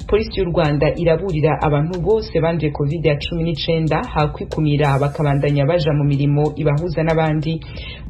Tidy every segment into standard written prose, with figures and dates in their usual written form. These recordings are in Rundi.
polisi y'u Rwanda iraburira abantu bose banduye COVID-19 hakwikumira bakabandanya baja mu mirimo ibahuza n'abandi.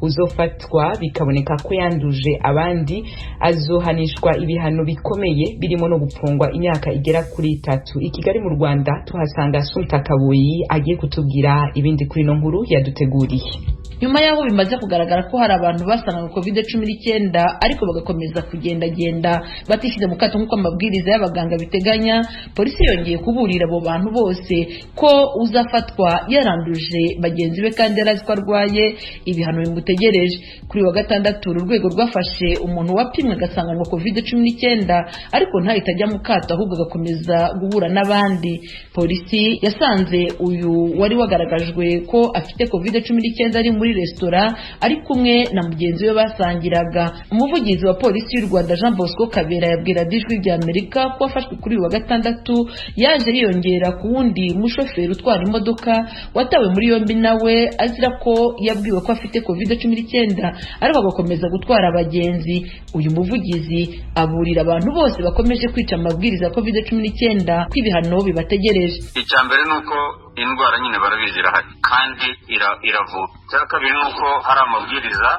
Uzofatwa bikaboneka ko yanduje abandi azohanishwa ibihano bikomeye birimo no gupfungwa imyaka igera kuri 3. I Kigali mu Rwanda tuhasanga Sulta Kaboyi agiye kutubwira ibindi kuri no nkuru yaduteguriye. Nyuma yaho bimaze kugaragara ko hari abantu basanga COVID-19 ariko bagakomeza kugendagenda batishyize mu kato nk'uko amabwiriza y'abaganga biteganya, polisi yongeye kuburira abo bantu bose ko uzafatwa yaranduje bagenzi be kandi yarazi ko arwaye ibihano bimutegereje. Kuri wa gatandatu urwego rwafashe umuntu wapimwe agasanganwa COVID-19 ariko ntahita ajya mu kato ahubwo agakomeza guhura n'abandi. Polisi yasanze uyu wari wagaragajwe ko afite COVID-19 ari muri restaurant ari kumwe na mugenzi we basangiraga. Umuvugizi wa polisi y'u Rwanda Jean Bosco Kabera yabwira Ijwi rya Amerika ko afashwe kuri wa gatandatu yaje yiyongera ku wundi mushoferi utwara imodoka watawe muri yombi nawe azira ko yabwiwe ko afite COVID-19 ariko agakomeza gutwara abagenzi. Uyu muvugizi aburira abantu bose bakomeje kwica amabwiriza ya COVID-19 ko ibihano bibategereje. Icyambere nuko indwara nyine barabizira kandi iravura. Cya kabiri nuko hari amabwiriza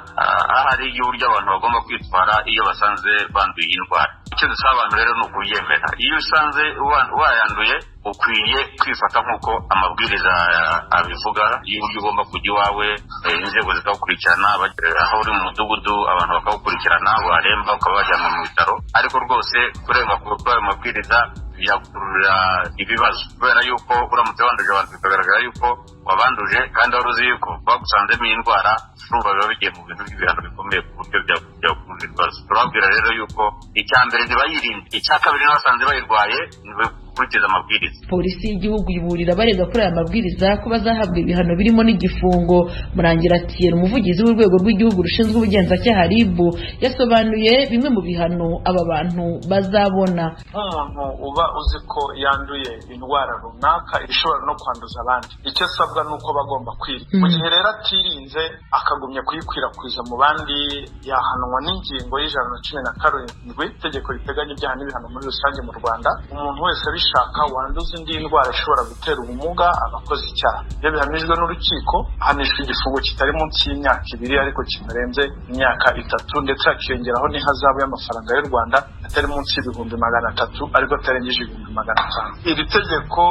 ahari y'uburyo abantu bagomba kwitwara iyo basanze banduye indwara. Icyo dusaba abantu rero ni ukuyemera. Iyo usanze wayanduye ukwiye kwifata nk'uko amabwiriza abivuga y'uburyo ugomba kujya iwawe, inzego zikagukurikirana, aho uri mu mudugudu abantu bakagukurikirana, waremba ukaba wajyanwa mu bitaro. Ariko rwose kurenga ku ayo mabwiriza byakurura ibibazo kubera yuko uramutse wanduje abantu bikagaragara yuko wabanduje kandi wari uzi yuko bagusanzemo iyi ndwara, urumva biba bigiye mu bintu by'ibihano bikomeye ku buryo byakurura ibibazo. Turababwira rero yuko icya mbere ntibayirinde, icya kabiri n'abasanze bayirwaye gukurikiza amabwiriza. Polisi y'igihugu iburira abarebwa kuri aya mabwiriza ko bazahabwa ibihano birimo n'igifungo. Murangira Thierry, umuvugizi w'urwego rw'igihugu rushinzwe ubugenzacyaha RIB, yasobanuye bimwe mu bihano aba bantu bazabona. Umuntu uba uzi ko yanduye indwara runaka ishobora no kwanduza abandi, icyo asabwa nuko bagomba kwirinda. Mu gihe rero atirinze akagumya kuyikwirakwiza mu bandi, yahanwa n'ingingo y'117 itegeko riteganya ibyaha n'ibihano muri rusange mu Rwanda. Umuntu wese abishaka wanduza indi ndwara ishobora gutera ubumuga abakoze icyaha, iyo bihamijwe n'urukiko ahanishwa igifungo kitari munsi y'imyaka 2 ariko kimarenze imyaka 3, ndetse hakiyongeraho n'ihazabu y'amafaranga y'u Rwanda atari munsi y'ibihumbi 300 ariko atarengeje ibihumbi 500. Iri tegeko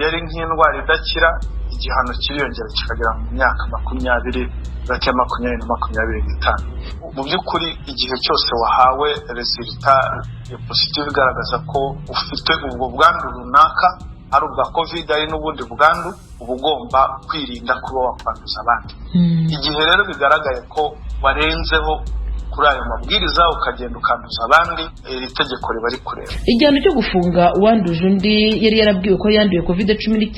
yari nk'indwara idakira, igihano kiriyongera kikagera mu myaka 20 hagati ya 20 na 25. Mu by'ukuri igihe cyose wahawe resultat positive igaragaza ko ufite ubwo bwandu runaka, ari ubwa COVID ari n'ubundi bwandu, uba ugomba kwirinda kuba wakwanduza abandi. Igihe rero bigaragaye ko warenzeho kuri ayo mabwiriza ukagenda ukanduza abandi, iri tegeko riba rikureba igihano cyo gufunga uwanduje undi yari yarabwiwe ko yanduye COVID-19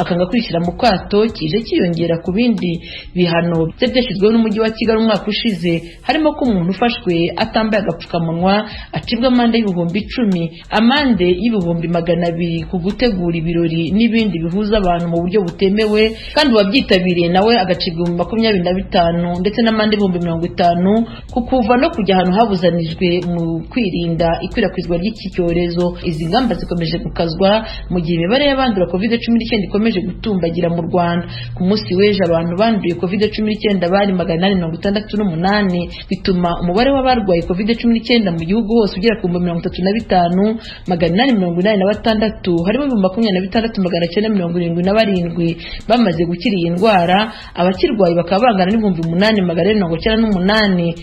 akanga kwishyira mu kato kije kiyongera ku bindi bihano byashyizweho n'umujyi wa Kigali umwaka ushize, harimo ko umuntu ufashwe atambaye agapfukamunwa acibwa amande y'ibihumbi 10, amande y'ibihumbi 200 ku gutegura ibirori n'ibindi bihuza abantu mu buryo butemewe, kandi wabyitabiriye nawe agacibwa 25 ndetse n'amande y'ibihumbi 50 kukuva no kujya ahantu habuzanijwe mu kwirinda ikwirakwizwa ry'iki cyorezo. Izi ngamba zikomeje gukazwa mu gihe imibare y'abandura COVID-19 ikomeje gutumbagira mu Rwanda. Ku munsi w'ejo abantu banduye COVID-19 bari 868, bituma umubare w'abarwaye COVID-19 mu gihugu hose ugera ku 35,886, harimo 26,977 bamaze gukira iyi ndwara. Abakirwaye bakaba bangana n'ibihumbi 8,498.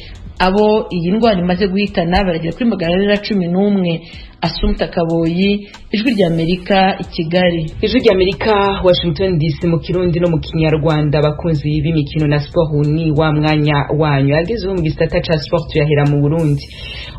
Abo iyi ndwara imaze guhitana baragera kuri 411. Assumpta Kaboyi, Ijwi rya Amerika, i Kigali. Ijwi rya Amerika, Washington DC, mu Kirundi no mu Kinyarwanda. Bakunzi b'imikino na sport ni wa mwanya wanyu. Agezeho mu gisata ca sport yahera mu Burundi.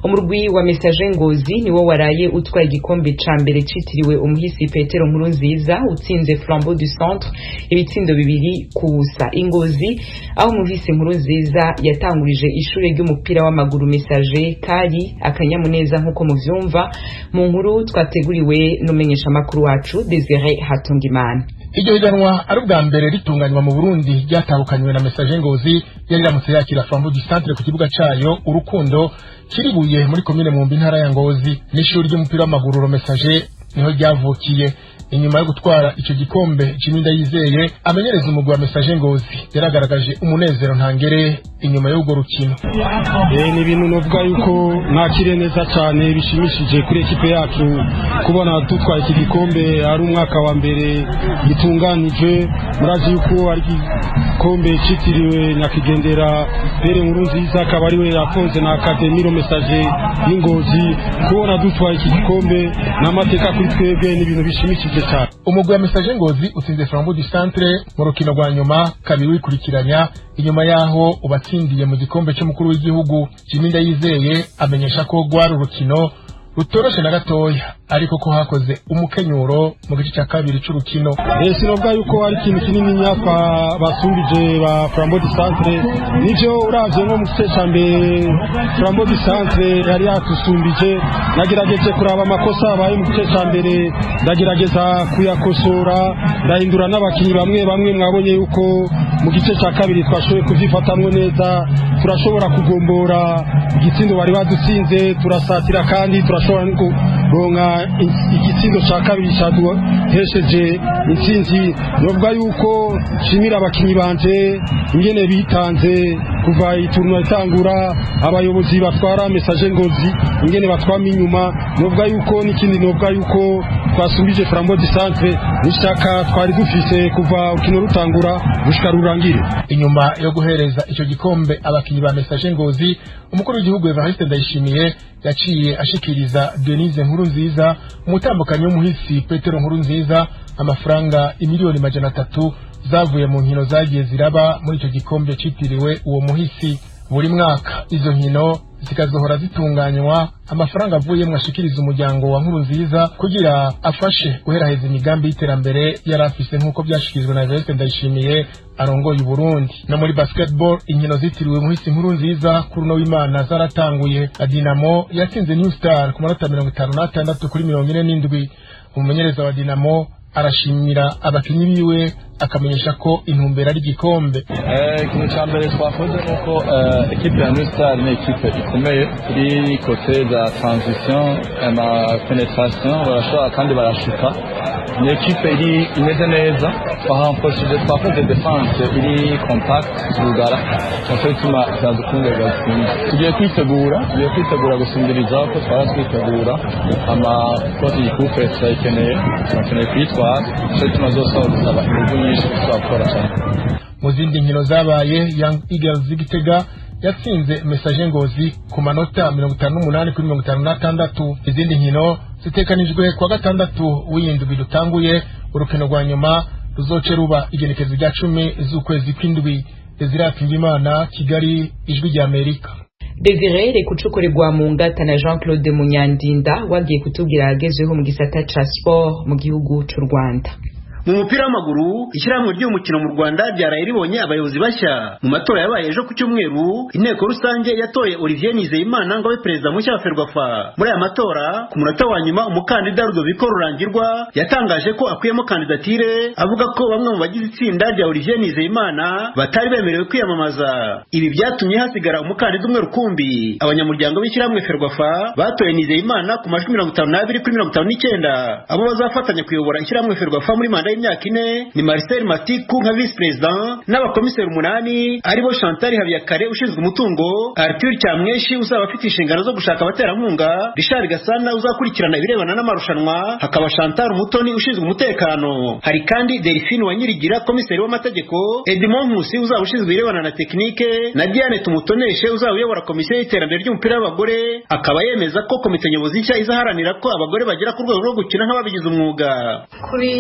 Umurwi wa Messager Ngozi niwo waraye utwaye igikombe ca mbere citiriwe umuhisi Petero Nkurunziza, utsinze Flambeau du Centre ibitsindo 2-0. Ingozi aho umuhisi Nkurunziza yatangurije ishure ry'umupira w'amaguru Messager kari akanyamuneza nkuko muvyumva mu nkuru twateguriwe n'umenyesha makuru wacu Desire Hatungimana. iryo higanwa ari ubwa mbere ritunganywa mu Burundi ryatahukanywe na Messager Ngozi yari iramutse yakira Flambeau du Centre ku kibuga cayo Urukundo kiribuye muri komine Mwumbi intara ya Ngozi. N'ishuri ry'umupira w'amaguru Messager niho ryavukiye. Inyuma yo gutwara ico gikombe Jiminda Yizeye amenyereza umugwi wa Messager Ngozi yaragaragaje umunezero ntangere inyuma y'ugo rukino. Ni ibintu novuga yuko nakire neza cyane bishimishije kuri ekipe yacu kubona dutwaye iki gikombe ari umwaka wa mbere gitunganije. Murazi yuko ari gikombe citiriwe Nyakigendera Pere Nkurunziza akaba ariwe yatonze na Academy Messager y'Ingozi. Kubona dutwaye iki gikombe n'amateka kuri twebwe n'ibintu bishimishije. Umugwi wa Messager Ngozi utsinze Flambeau du Centre mu rukino rwa nyuma kabiri wikurikiranya inyuma yaho ubatsindiye mu gikombe cy'umukuru w'igihugu. Jiminda Yizeye amenyesha ko gwari urukino rutoroshe na gatoya ariko ko hakoze umukenyuro mu gice cya kabiri c'urukino. Sinovuga yuko ari ikintu kinini nyapa basumbije ba Flambeau du Centre. Nivyo uravye nko mu gice ca mbere Flambeau du Centre yari yatusumbije. Nagerageje kuraba amakosa abaye mu gice ca mbere ndagerageza kuyakosora ndahindura n'abakinyi bamwe mwabonye yuko mu gice cya kabiri twashoboye kuvyifatamwo neza turashobora kugombora igitsindo bari badutsinze turasatira kandi turashobora no kuronka igitsindo cya kabiri cyaduhesheje intsinzi. Novuga yuko shimira abakinyi banje ingene bitanze kuva iturno itangura abayobozi batwara Messager Ngozi ingene batwama inyuma. Novuga yuko n'ikindi novuga yuko twasumbije Flambeau du Centre n'ishaka twari dufise kuva ukino rutangura gushika rurangire. Inyuma yo guhereza ico gikombe abakinyi ba Messager Ngozi umukuru w'igihugu Evariste Ndayishimiye yaciye ashikiriza Denise Nkurunziza umutambukanyi w'umuhisi Petero Nkurunziza amafaranga imiliyoni 300 zavuye mu nkino zagiye ziraba muri ico gikombe citiriwe uwo muhisi. Buri mwaka izo nkino zikazohora zitunganywa amafaranga avuye mwashikiriza umuryango wa Nkurunziza kugira afashe guheraheza imigambi y'iterambere yarafise nk'uko byashikirizwe na Evariste Ndayishimiye arongoye Burundi. No muri basketball inkino zitiriwe muhisi Nkurunziza kuri no w'Imana zaratanguye. Dinamo yatsinze New Star ku manota 56 kuri 47. Umumenyereza wa Dinamo arashimira abakinyi biwe akamenyesha ko intumbero ari igikombe. Ikintu cya mbere twakoze nuko ekipe ya New Star ni ekipe ikomeye kuri kote za transition na penetration barashobora kandi barashuka. Ni ekipe iri imeze neza twakoze defense iri compact rugara cyose tuma zadukunda gutsinda. Tugiye kwitegura gusumbiriza ko twaratwitegura ama kote y'ikupe tsayikeneye kwitwara cyose tuma zosoza abakinyi. Mu zindi nkino zabaye Young Eagles z'Igitega yatsinze Messager Ngozi ku manota 58 kuri 56. Izindi nkino zitekanijwe kwa gatandatu w'indwi dutanguye urukino rwa nyuma ruzoce ruba igenekezo rya 10 z'ukwezi kw'indwi. Imana Kigali ijwi rya Amerika. Desire kucukorerwa mu ngata na Jean-Claude Munyandinda wagiye kutubwira agezeho mu gisata ca sport mu gihugu c'u Rwanda. Mu mupira w'amaguru ishyirahamwe ry'umukino mu Rwanda ryaraye ribonye abayobozi bashya. Mu matora yabaye ejo ku cyumweru inteko rusange yatoye Olivier Nizeyimana ngo abe perezida mushya wa Ferwafa. Muri aya matora ku munota wa nyuma umukandida Rudoviko Rurangirwa yatangaje ko akuyemo kandidatire avuga ko bamwe mu bagize itsinda rya Olivier Nizeyimana batari bemerewe kwiyamamaza. Ibi byatumye hasigara umukandida umwe rukumbi. Abanyamuryango b'ishyirahamwe Ferwafa batoye Nizeyimana ku majwi 52 kuri 59. Abo bazafatanya kuyobora ishyirahamwe Ferwafa muri manda y'imyaka 4 ni Marcel Matiku nka vice president n'abakomiseri 8 aribo Chantal Habiyakare ushinzwe umutungo, Arthur Cyamweshi uzaba afite inshingano zo gushaka abaterankunga, Richard Gasana uzakurikirana ibirebana n'amarushanwa, hakaba Chantal Mutoni ushinzwe umutekano. Hari kandi Delphine Wanyirigira komiseri w'amategeko, Edmond Nkusi uzaba ushinzwe ibirebana na tekinike, na Diane Tumutoneshe uzaba uyobora komisiyo y'iterambere ry'umupira w'abagore. Akaba yemeza ko komite nyobozi nshya izaharanira ko abagore bagera ku rwego rwo gukina nk'ababigize umwuga. Kuri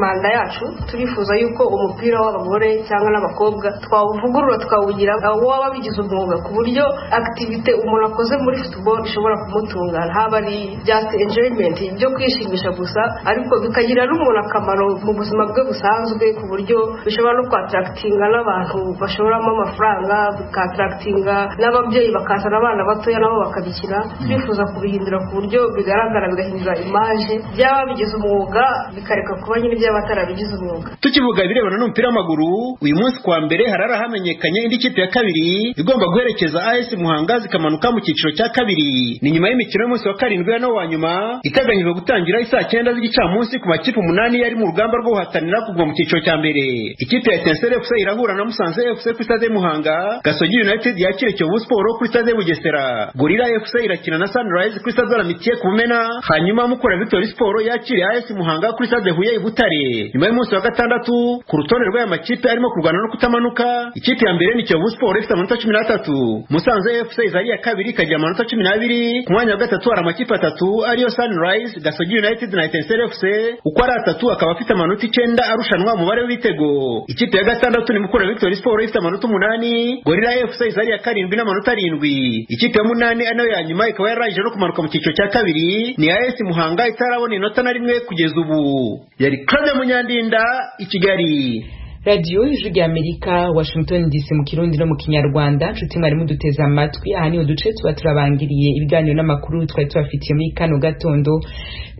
manda yacu turifuza yuko umupira w'abagore cyangwa n'abakobwa twawuvugurura tukawugira w'ababigize umwuga ku buryo activite umuntu akoze muri football ishobora kumutunga, haba ari just enjoyment byo kwishimisha gusa, ariko bikagira n'umuntu akamaro mu buzima bwe busanzwe ku buryo bishobora no kwattractinga n'abantu bashoramo amafaranga, bikattractinga n'ababyeyi bakazana abana batoya nabo bakabikina. Turifuza kubihindura ku buryo bigaragara, bigahindura image by'ababigize umwuga bikareka kuba nyine n'abatarabigize umwuga. Tukivuga ibirebana n'umupira w'amaguru, uyu munsi kwa mbere harara hamenyekanye indi kipe ya kabiri igomba guherekeza AS Muhanga zikamanuka mu cyiciro cya kabiri. Ni nyuma y'imikino y'umunsi wa karindwi ya no wa nyuma iteganyijwe gutangira isaa 9 z'igicamunsi ku makipe 8 yari mu rugamba rwo guhatanira kugwa mu cyiciro cya mbere. Ikipe ya Etincelle FC irahura na Musanze FC kuri stade Muhanga, Gasogi United yakira Kiyovu Sport kuri stade Bugesera, Gorilla FC irakina na Sunrise kuri stade Amitié ku Mumena, hanyuma Mukura Victory Sport yakira AS Muhanga kuri stade Huye i Butare. Nyuma y'umunsi wa gatandatu ku rutonde rw'aya makipe arimo kurwana no kutamanuka, ikipe ya mbere ni Kiyovu Sport ifite amanota 13, Musanze FC izari ya kabiri ikagira amanota 12, ku mwanya wa gatatu hari amakipe atatu ariyo Sunrise, Gasogi United na Etincelle FC, uko ari atatu akaba afite amanota 9 arushanwa umubare w'ibitego. Ikipe ya gatandatu ni Mukura Victory Sport ifite amanota 8, Gorilla FC izari ya karindwi n'amanota 7. Ikipe ya munani anayo ya nyuma ikaba yarangije no kumanuka mu cyiciro cya kabiri ni AS Muhanga itarabona inota na rimwe kugeza ubu. Yari Claude Munyandinda i Kigali. Radio Ijwi rya Amerika, Washington DC mu Kirundi no mu Kinyarwanda. Nshuti mwari muduteze amatwi, aha niho duce tuba turabangiriye ibiganiro n'amakuru twari tubafitiye muri kano gatondo.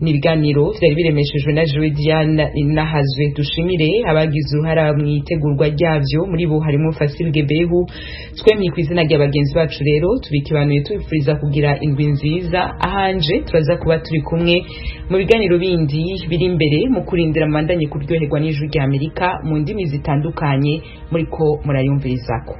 Ni ibiganiro vyari biremeshejwe na Joe Diane Nahazwe. Dushimire abagize uruhara mu itegurwa ryavyo, muri bo harimo Fasil Gebehu. Twemye ku izina ry'abagenzi bacu rero tubikibanuye tubifuriza kugira indwi nziza. Ahanje turaza kuba turi kumwe mu biganiro bindi biri imbere mu kurindira mandanye kuryoherwa n'Ijwi rya Amerika mu ndimi zitandukanye muriko murayumvirizako.